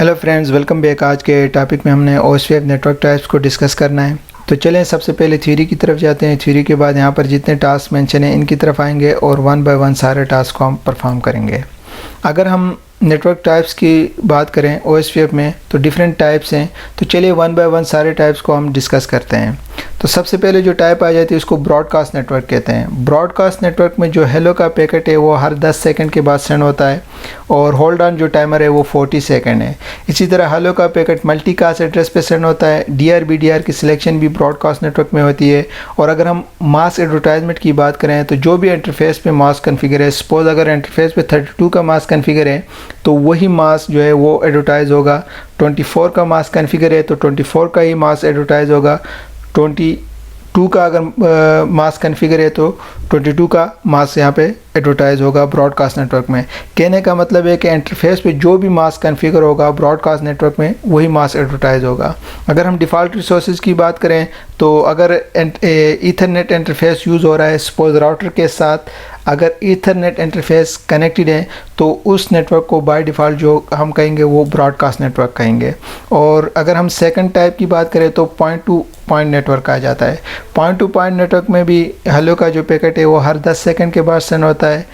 Hello friends, welcome back. आज के topic में हमने OSPF नेटवर्क टाइप्स को डिस्कस करना है। तो चलें सबसे पहले थ्योरी की तरफ जाते हैं। थ्योरी के बाद यहाँ पर जितने टास्क मेंशन हैं इनकी तरफ आएंगे और वन बाय वन सारे टास्क को हम परफॉर्म करेंगे। अगर हम नेटवर्क टाइप्स की बात करें OSPF में तो डिफरेंट टाइप्स हैं। तो चलिए वन बाय वन सारे टाइप्स को हम डिस्कस करते हैं। तो सबसे पहले जो टाइप आ जाती है उसको ब्रॉडकास्ट नेटवर्क कहते हैं। ब्रॉडकास्ट नेटवर्क में जो हेलो का पैकेट है वो हर 10 सेकंड के बाद सेंड होता है और होल्ड ऑन जो टाइमर है वो 40 सेकंड है। इसी तरह हेलो का पैकेट मल्टीकास्ट एड्रेस पे सेंड होता है। DRBDR की सिलेक्शन भी ब्रॉडकास्ट नेटवर्क में होती है। और अगर हम मास्क एडवर्टाइजमेंट की बात करें तो जो भी इंटरफेस पे मास्क कन्फिगर है, सपोज अगर इंटरफेस पे 32 का मास्क कन्फिगर है तो वही मास्क जो है वो एडवर्टाइज होगा। 24 का मास्क कन्फिगर है तो 24 का ही मास्क एडवर्टाइज होगा। 22 का अगर मास्क कन्फिगर है तो 22 का मास्क यहाँ पे एडवर्टाइज होगा ब्रॉडकास्ट नेटवर्क में। कहने का मतलब है कि इंटरफेस पे जो भी मास्क कन्फिगर होगा ब्रॉडकास्ट नेटवर्क में वही मास्क एडवर्टाइज होगा। अगर हम डिफ़ॉल्ट रिसोर्सेज की बात करें तो अगर ईथरनेट इंटरफेस यूज़ हो रहा है, सपोज राउटर के साथ अगर ईथरनेट इंटरफेस कनेक्टेड है तो उस नेटवर्क को बाय डिफ़ॉल्ट जो हम कहेंगे वो ब्रॉडकास्ट नेटवर्क कहेंगे। और अगर हम सेकंड टाइप की बात करें तो पॉइंट टू पॉइंट नेटवर्क आ जाता है। पॉइंट टू पॉइंट नेटवर्क में भी हेलो का जो पैकेट है वो हर 10 सेकंड के बाद सेंड होता है।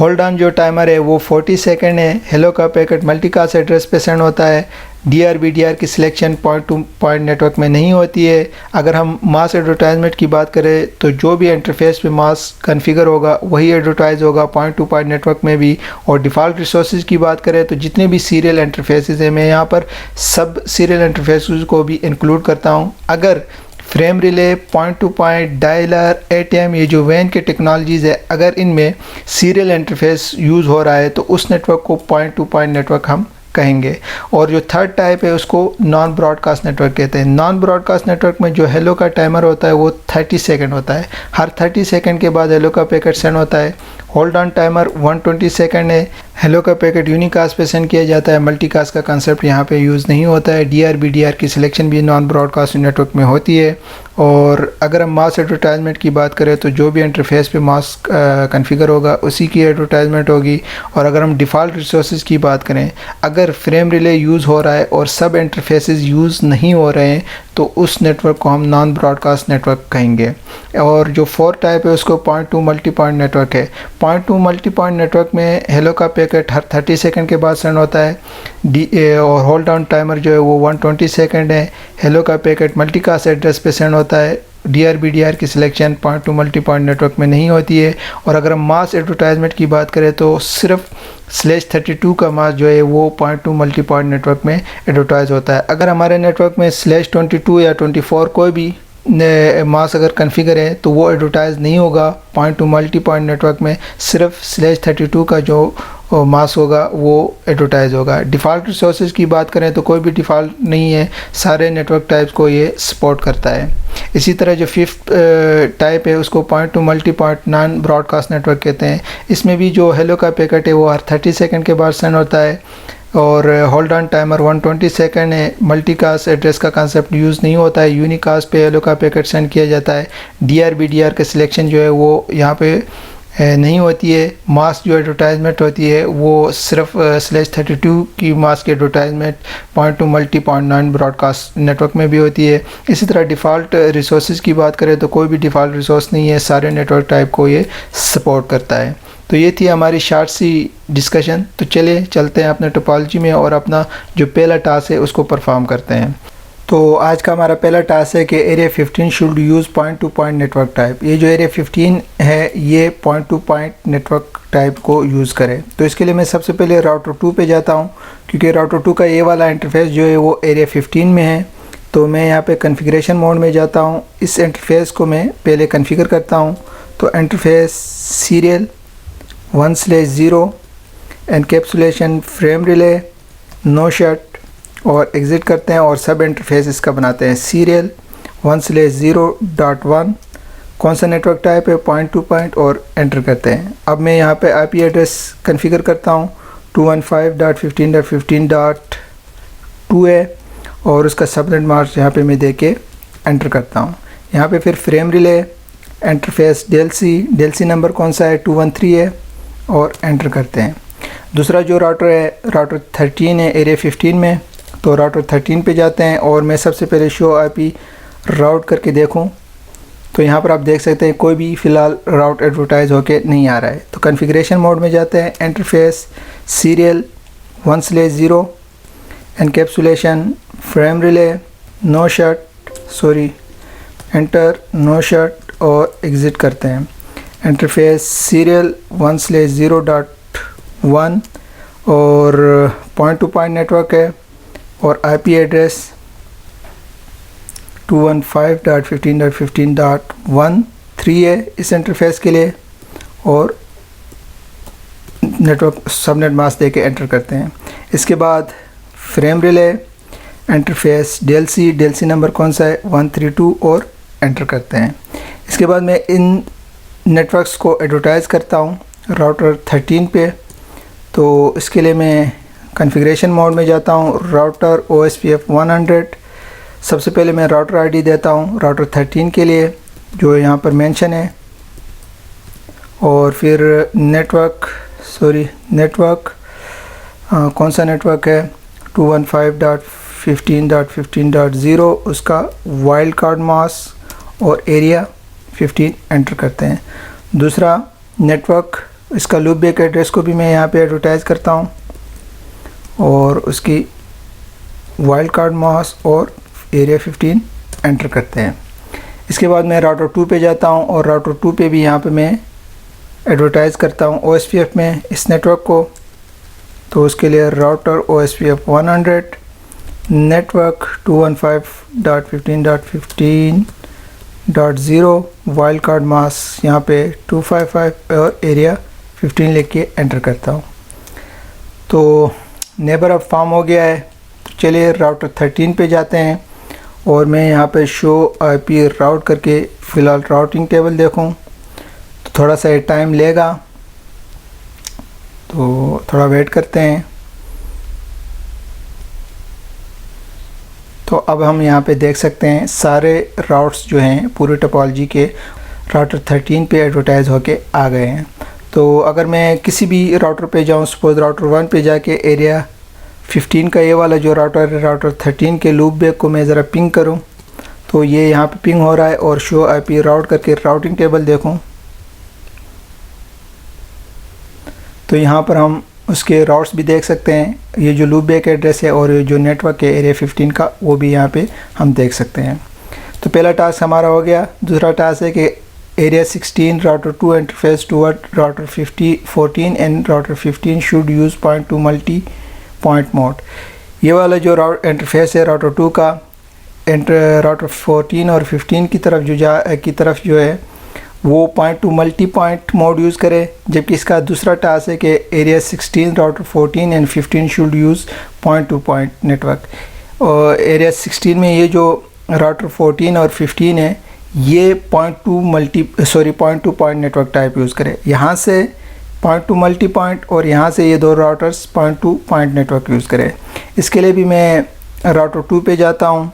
होल्ड ऑन जो टाइमर है वो 40 सेकंड है। हेलो का पैकेट मल्टीकास्ट एड्रेस पे सेंड होता है। DRBDR की selection point two point network में नहीं होती है। अगर हम मास एडवर्टाइजमेंट की बात करें तो जो भी इंटरफेस पे मास कन्फिगर होगा वही एडवर्टाइज होगा पॉइंट टू पॉइंट नेटवर्क में भी। और डिफ़ॉल्ट रिसोर्सेज की बात करें तो जितने भी सीरियल इंटरफेसेस हैं, मैं यहाँ पर सब सीरियल इंटरफेसेस को भी इंक्लूड करता हूँ। अगर frame relay, point two point, dialer, ATM, ये जो वैन के टेक्नोलॉजीज़ है, अगर इनमें सीरियल इंटरफेस यूज़ हो रहा है तो उस नेटवर्क को पॉइंट टू पॉइंट नेटवर्क हम कहेंगे। और जो थर्ड टाइप है उसको नॉन ब्रॉडकास्ट नेटवर्क कहते हैं। नॉन ब्रॉडकास्ट नेटवर्क में जो हेलो का टाइमर होता है वो 30 सेकंड होता है। हर 30 सेकंड के बाद हेलो का पैकेट सेंड होता है। होल्ड ऑन टाइमर 120 सेकंड है। हेलो का पैकेट यूनिकास्ट पे सेंड किया जाता है। मल्टीकास्ट का कंसेप्ट यहाँ पे यूज़ नहीं होता है। DRBDR की सिलेक्शन भी नॉन ब्रॉडकास्ट नेटवर्क में होती है। और अगर हम मास एडवर्टाइजमेंट की बात करें तो जो भी इंटरफेस पे मास कन्फिगर होगा उसी की एडवर्टाइजमेंट होगी। और अगर हम डिफ़ॉल्ट रिसोर्सेज की बात करें, अगर फ्रेम रिले यूज़ हो रहा है और सब इंटरफेसेस यूज़ नहीं हो रहे हैं तो उस नेटवर्क को हम नॉन ब्रॉडकास्ट नेटवर्क कहेंगे। और जो फोर्थ टाइप है उसको point to multi point network है। Point to multi point network में हेलो का पैकेट हर 30 सेकंड के बाद सेंड होता है। और होल्ड डाउन टाइमर जो है वो 120 सेकंड है। हेलो का पैकेट मल्टीकास्ट एड्रेस पे सेंड होता है। DRBDR की selection point to multi point network में नहीं होती है। और अगर हम मास एडवर्टाइजमेंट की बात करें तो सिर्फ /32 का मास जो है वो point to multi point network में एडवर्टाइज होता है। अगर हमारे नेटवर्क में /22 या 24 कोई भी मास अगर कन्फिगर है तो वो एडवर्टाइज नहीं होगा point to multi point network में। सिर्फ /32 का जो मास होगा वो एडवर्टाइज होगा। डिफ़ॉल्ट रिसोर्सेज की बात करें तो कोई भी डिफ़ॉल्ट नहीं है, सारे नेटवर्क टाइप्स को ये सपोर्ट करता है। इसी तरह जो फिफ्थ टाइप है उसको point to multi point non broadcast network कहते हैं। इसमें भी जो हेलो का पैकेट है वो हर 30 सेकंड के बाद सेंड होता है। और होल्ड ऑन टाइमर 120 सेकंड है। मल्टीकास्ट एड्रेस का कंसेप्ट यूज़ नहीं होता है। यूनिकास्ट पे हेलो का पैकेट सेंड किया जाता है। DRBDR के सिलेक्शन जो है वो यहाँ पे नहीं होती है। मास जो एडवर्टाइजमेंट होती है वो सिर्फ /32 की मास की advertisement point to multi point non broadcast network में भी होती है। इसी तरह डिफ़ॉल्ट रिसोर्सेज की बात करें तो कोई भी डिफ़ॉल्ट रिसोर्स नहीं है, सारे नेटवर्क टाइप को ये सपोर्ट करता है। तो ये थी हमारी शॉर्ट सी डिस्कशन। तो चलिए चलते हैं अपने टोपोलॉजी में और अपना जो पहला टास्क है उसको परफॉर्म करते हैं। तो आज का हमारा पहला टास्क है कि area 15 should use point two point network type. ये जो एरिया 15 है ये point two point network type को यूज़ करे। तो इसके लिए मैं सबसे पहले राउटर 2 पे जाता हूँ क्योंकि राउटर 2 का ये वाला इंटरफेस जो है वो एरिया 15 में है। तो मैं यहाँ पे कॉन्फ़िगरेशन मोड में जाता हूँ। इस इंटरफेस को मैं पहले कॉन्फ़िगर करता हूँ। तो interface serial 1/0 encapsulation frame relay no shut और एग्ज़िट करते हैं और सब इंटरफेस इसका बनाते हैं। सीरियल 1/0.1 कौन सा नेटवर्क टाइप है, पॉइंट टू पॉइंट, और एंटर करते हैं। अब मैं यहाँ पे IP एड्रेस कॉन्फ़िगर करता हूँ 215.15.15.2 है और उसका सबनेट मास्क यहाँ पे मैं दे के एंटर करता हूँ। यहाँ पे फिर frame relay interface DLC number कौन सा है 213 है और एंटर करते हैं। दूसरा जो राउटर है, राउटर 13 है एरिया 15 में, तो राउटर 13 पे जाते हैं और मैं सबसे पहले शो आईपी राउट करके देखूं तो यहाँ पर आप देख सकते हैं कोई भी फ़िलहाल राउट एडवर्टाइज होके नहीं आ रहा है। तो कॉन्फ़िगरेशन मोड में जाते हैं, interface serial 1/0, encapsulation frame relay, no shut sorry enter no shut और एग्ज़िट करते हैं। इंटरफेस सीरियल 1/0.1 और पॉइंट टू पॉइंट नेटवर्क है और आईपी एड्रेस 215.15.15.13 है इस इंटरफेस के लिए और नेटवर्क सबनेट मास्क दे के एंटर करते हैं। इसके बाद frame relay, interface DLC number कौन सा है 132 और एंटर करते हैं। इसके बाद मैं इन नेटवर्क्स को एडवर्टाइज़ करता हूँ राउटर 13 पे। तो इसके लिए मैं कॉन्फ़िगरेशन मोड में जाता हूँ, राउटर OSPF 100। सबसे पहले मैं राउटर आईडी देता हूँ राउटर 13 के लिए जो यहाँ पर मेंशन है और फिर नेटवर्क कौन सा नेटवर्क है 215.15.15.0 उसका वाइल्ड कार्ड मास्क और एरिया 15 एंटर करते हैं। दूसरा नेटवर्क इसका लूप बैक एड्रेस को भी मैं यहाँ पे एडवर्टाइज़ करता हूँ और उसकी वाइल्ड कार्ड मास्क और एरिया 15 एंटर करते हैं। इसके बाद मैं राउटर 2 पे जाता हूँ और राउटर 2 पे भी यहाँ पे मैं एडवर्टाइज़ करता हूँ OSPF में इस नेटवर्क को। तो उसके लिए router OSPF 100, network 215.15.15.0, wild card mask यहाँ पे 255 और एरिया 15 लेके एंटर करता हूँ। तो नेबर अब फॉर्म हो गया है। तो चलिए राउटर 13 पे जाते हैं और मैं यहाँ पे शो आईपी राउट करके फ़िलहाल राउटिंग टेबल देखूँ तो थोड़ा सा टाइम लेगा, तो थोड़ा वेट करते हैं। तो अब हम यहाँ पे देख सकते हैं सारे राउट्स जो हैं पूरे टोपोलॉजी के राउटर 13 पे एडवर्टाइज होके आ गए हैं। तो अगर मैं किसी भी राउटर पे जाऊँ, सपोज राउटर 1 पे जाके एरिया 15 का ये वाला जो राउटर है राउटर 13 के लूप बैक को मैं ज़रा पिंग करूं तो ये यहाँ पे पिंग हो रहा है और शो आईपी राउट करके राउटिंग टेबल देखूं तो यहाँ पर हम उसके राउट्स भी देख सकते हैं। ये जो लूप बैक एड्रेस है और ये जो नेटवर्क है एरिया 15 का वो भी यहाँ पे हम देख सकते हैं। तो पहला टास्क हमारा हो गया। दूसरा टास्क है कि area 16 router 2 interface toward router 14 and router 15 should use point to multi point mode. ये वाला जो इंटरफेस है राउटर 2 का राउटर 14 और 15 की तरफ जो है वो point to multi point mode use करे, जबकि इसका दूसरा टास्क है कि area 16 router 14 and 15 should use point two point network. और एरिया 16 में ये जो राउटर 14 और 15 है ये point two point network type use करे। यहाँ से पॉइंट टू मल्टी पॉइंट और यहाँ से ये दो routers point two point network use करें। इसके लिए भी मैं राउटर 2 पे जाता हूँ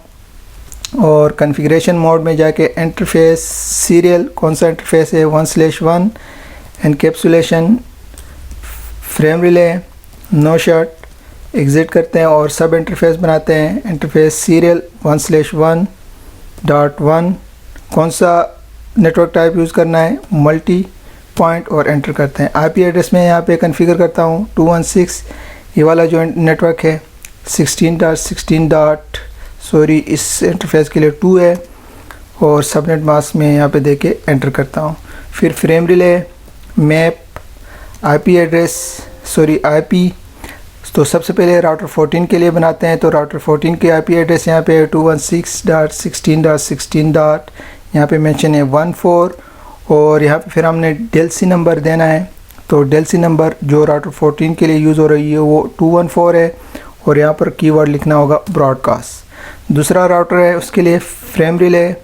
और कॉन्फ़िगरेशन मोड में जाके इंटरफेस सीरियल कौन सा इंटरफेस है 1/1, encapsulation frame relay, no shut exit करते हैं और सब इंटरफेस बनाते हैं। इंटरफेस सीरियल 1/1.1 कौन सा नेटवर्क टाइप यूज़ करना है मल्टी पॉइंट और एंटर करते हैं। आईपी एड्रेस में यहाँ पे कॉन्फ़िगर करता हूँ 216, ये वाला जो नेटवर्क है 16.16. इस इंटरफेस के लिए 2 है और सबनेट मास्क में यहाँ पे दे के एंटर करता हूँ। फिर फ्रेम रिले, मैप, आईपी तो सबसे पहले राउटर 14 के लिए बनाते हैं। तो राउटर 14 के आईपी एड्रेस यहाँ पे 216.16.16. यहाँ पे मेंशन है 14 और यहाँ पे फिर हमने DLC नंबर देना है। तो DLC नंबर जो राउटर 14 के लिए यूज़ हो रही है वो 214 है और यहाँ पर कीवर्ड लिखना होगा ब्रॉडकास्ट। दूसरा राउटर है उसके लिए फ्रेम रिले,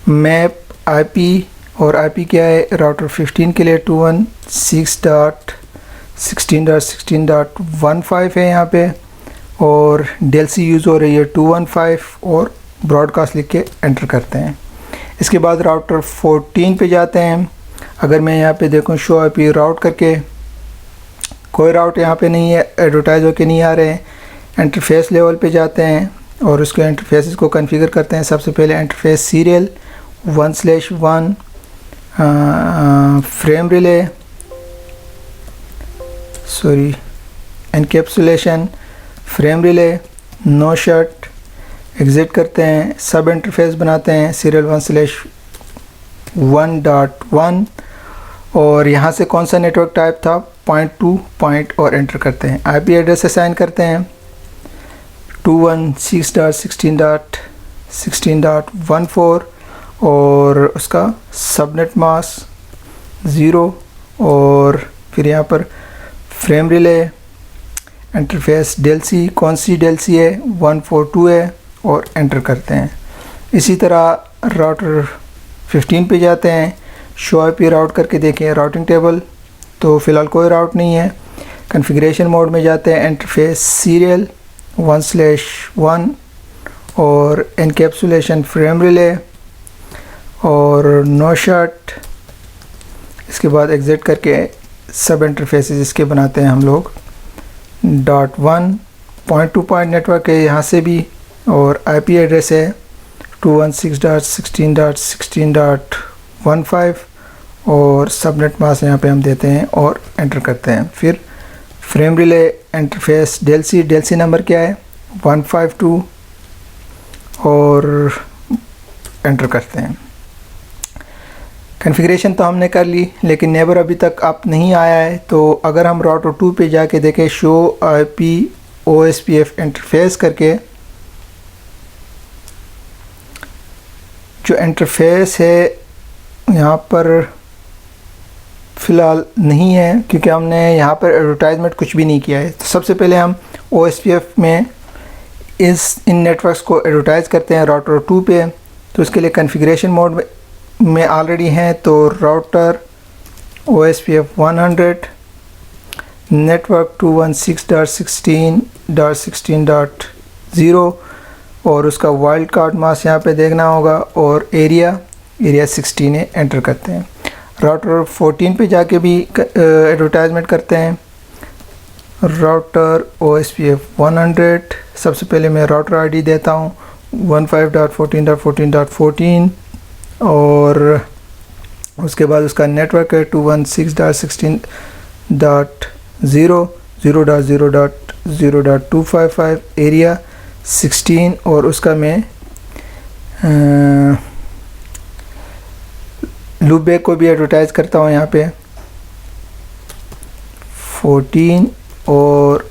मैप, आईपी और आईपी क्या है राउटर 15 के लिए 216.16.16.15 है यहाँ पे और DLC यूज़ हो रही है 215 और ब्रॉडकास्ट लिख के एंटर करते हैं। इसके बाद राउटर 14 पे जाते हैं। अगर मैं यहाँ पे देखूँ शो आईपी राउट करके, कोई राउट यहाँ पे नहीं है, एडवर्टाइज होके नहीं आ रहे हैं। इंटरफेस लेवल पे जाते हैं और उसके इंटरफेस को कॉन्फ़िगर करते हैं। सबसे पहले interface serial 1/1 frame relay encapsulation frame relay no shut exit करते हैं। सब इंटरफेस बनाते हैं सीरियल 1/1.1 और यहाँ से कौन सा नेटवर्क टाइप था, पॉइंट टू पॉइंट और एंटर करते हैं। आईपी एड्रेस असाइन करते हैं 216.16.16.14 और उसका सबनेट मास्क 0 और फिर यहाँ पर फ्रेम रिले इंटरफेस डेलसी, कौन सी डेलसी है 142 है और एंटर करते हैं। इसी तरह राउटर 15 पे जाते हैं, शो आईपी राउट करके देखें राउटिंग टेबल, तो फ़िलहाल कोई राउट नहीं है। कॉन्फ़िगरेशन मोड में जाते हैं, इंटरफेस सीरियल 1/1 और एनकैप्सुलेशन फ्रेम रिले और नो शट। इसके बाद एग्ज़िट करके सब इंटरफेसेस इसके बनाते हैं हम लोग। .1 पॉइंट टू पॉइंट नेटवर्क है यहाँ से भी और आईपी एड्रेस है 216.16.16.15 और सबनेट मास्क यहाँ पे हम देते हैं और एंटर करते हैं। फिर फ्रेम रिले इंटरफेस डेलसी नंबर क्या है 152 और एंटर करते हैं। कॉन्फ़िगरेशन तो हमने कर ली, लेकिन नेबर अभी तक आप नहीं आया है। तो अगर हम राउटर 2 पे जाके देखें शो आईपी ओएसपीएफ इंटरफेस करके, जो इंटरफेस है यहाँ पर फ़िलहाल नहीं है क्योंकि हमने यहाँ पर एडवर्टाइजमेंट कुछ भी नहीं किया है। तो सबसे पहले हम ओएसपीएफ में इन नेटवर्क्स को एडवर्टाइज़ करते हैं राउटर 2 पे। तो उसके लिए कॉन्फ़िगरेशन मोड में ऑलरेडी हैं, तो राउटर OSPF 100 नेटवर्क 216.16.16.0 और उसका वाइल्ड कार्ड मास्क यहाँ पे देखना होगा और एरिया 16 है, एंटर करते हैं। राउटर 14 पे जाके भी एडवर्टाइजमेंट करते हैं। राउटर OSPF 100, सबसे पहले मैं राउटर आईडी देता हूँ 15.14.14.14 और उसके बाद उसका नेटवर्क है 216.16.0.0.0.255 एरिया 16 और उसका मैं लूप बैक को भी एडवर्टाइज़ करता हूँ यहाँ पे 14 और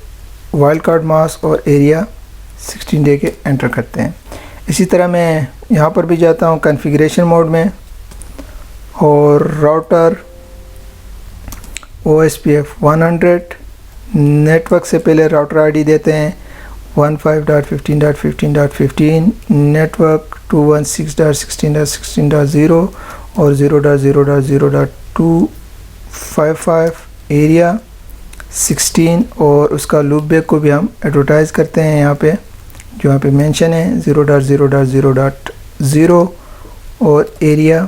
वाइल्ड कार्ड मास्क और एरिया 16 दे के एंटर करते हैं। इसी तरह मैं यहाँ पर भी जाता हूँ कॉन्फ़िगरेशन मोड में और राउटर OSPF 100 नेटवर्क से पहले राउटर आईडी देते हैं 15.15.15.15 नेटवर्क 216.16.16.0 और 0.0.0.255 एरिया 16 और उसका लूप बैक को भी हम एडवर्टाइज़ करते हैं यहाँ पे, जो यहाँ पे मेंशन है 0.0.0.0 और एरिया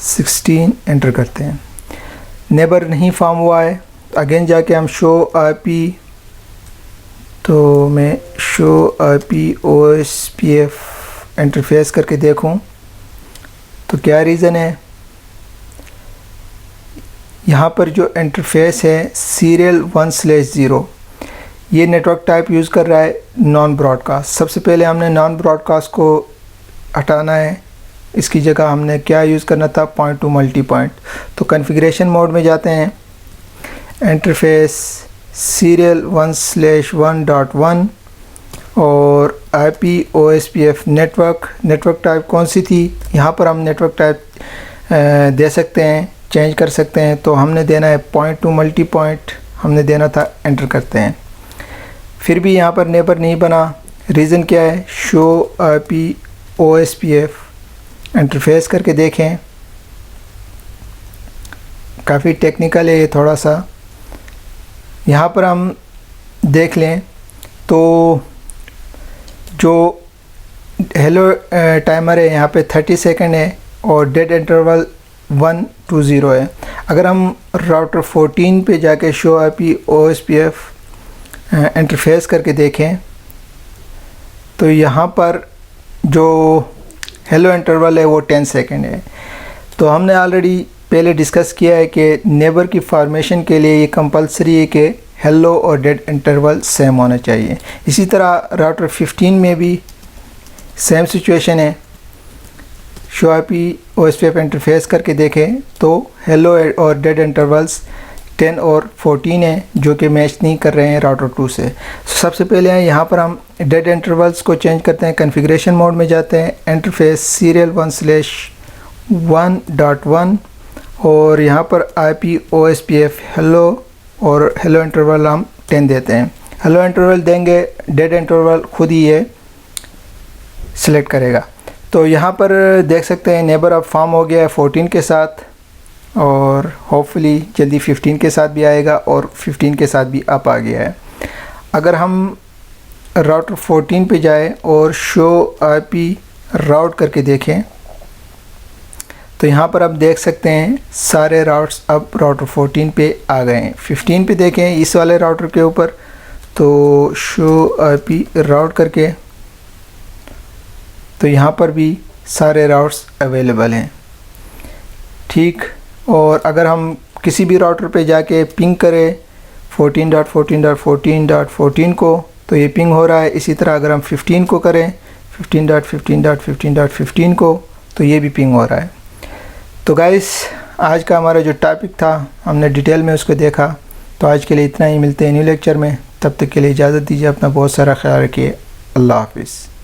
16 एंटर करते हैं। नेबर नहीं फॉर्म हुआ है, अगेन जाके हम शो आईपी, तो मैं शो आईपी OSPF इंटरफेस करके देखूं तो क्या रीज़न है। यहाँ पर जो इंटरफेस है सीरियल 1/0 ये नेटवर्क टाइप यूज़ कर रहा है नॉन ब्रॉडकास्ट। सबसे पहले हमने नॉन ब्रॉडकास्ट को हटाना है, इसकी जगह हमने क्या यूज़ करना था पॉइंट टू मल्टी पॉइंट। तो कॉन्फ़िगरेशन मोड में जाते हैं, इंटरफेस सीरियल 1/1.1 और आईपी OSPF नेटवर्क टाइप कौन सी थी, यहाँ पर हम नेटवर्क टाइप दे सकते हैं, चेंज कर सकते हैं। तो हमने देना है पॉइंट टू मल्टी पॉइंट हमने देना था, एंटर करते हैं। फिर भी यहाँ पर नेबर नहीं बना, रीज़न क्या है, शो आईपी OSPF इंटरफेस करके देखें, काफ़ी टेक्निकल है ये थोड़ा सा। यहाँ पर हम देख लें तो जो हेलो टाइमर है यहाँ पे 30 सेकंड है और डेड इंटरवल 1 to 0 है। अगर हम राउटर 14 पे जाके शो आईपी OSPF इंटरफेस करके देखें तो यहाँ पर जो हेलो इंटरवल है वो 10 सेकंड है। तो हमने ऑलरेडी पहले डिस्कस किया है कि नेबर की फॉर्मेशन के लिए ये कंपलसरी है कि हेलो और डेड इंटरवल सेम होना चाहिए। इसी तरह राउटर 15 में भी सेम सिचुएशन है। शो आईपी OSPF इंटरफेस करके देखें तो हेलो और डेड इंटरवल्स 10 और 14 है जो कि मैच नहीं कर रहे हैं राउटर 2 से। सबसे पहले यहाँ पर हम डेड इंटरवल्स को चेंज करते हैं। कॉन्फ़िगरेशन मोड में जाते हैं, इंटरफेस सीरियल 1/1.1 और यहाँ पर आईपी OSPF हेलो और हेलो इंटरवल हम 10 देते हैं। हेलो इंटरवल देंगे, डेड इंटरवल खुद ही ये सिलेक्ट करेगा। तो यहाँ पर देख सकते हैं नेबर अब फॉर्म हो गया है 14 के साथ और होपफुली जल्दी 15 के साथ भी आएगा और 15 के साथ भी अप आ गया है। अगर हम राउटर 14 पे जाए और शो आईपी राउट करके देखें तो यहाँ पर आप देख सकते हैं सारे राउट्स अब राउटर 14 पे आ गए हैं। 15 पे देखें इस वाले राउटर के ऊपर तो शो आईपी राउट करके तो यहाँ पर भी सारे राउट्स अवेलेबल हैं। ठीक, और अगर हम किसी भी राउटर पे जाके पिंग करें 14.14.14.14 को तो ये पिंग हो रहा है। इसी तरह अगर हम 15 को करें 15.15.15.15 को तो ये भी पिंग हो रहा है। तो गाइस आज का हमारा जो टॉपिक था हमने डिटेल में उसको देखा। तो आज के लिए इतना ही, मिलते हैं न्यू लेक्चर में। तब तक के लिए इजाज़त दीजिए, अपना बहुत सारा ख्याल रखिए। अल्लाह हाफिज़।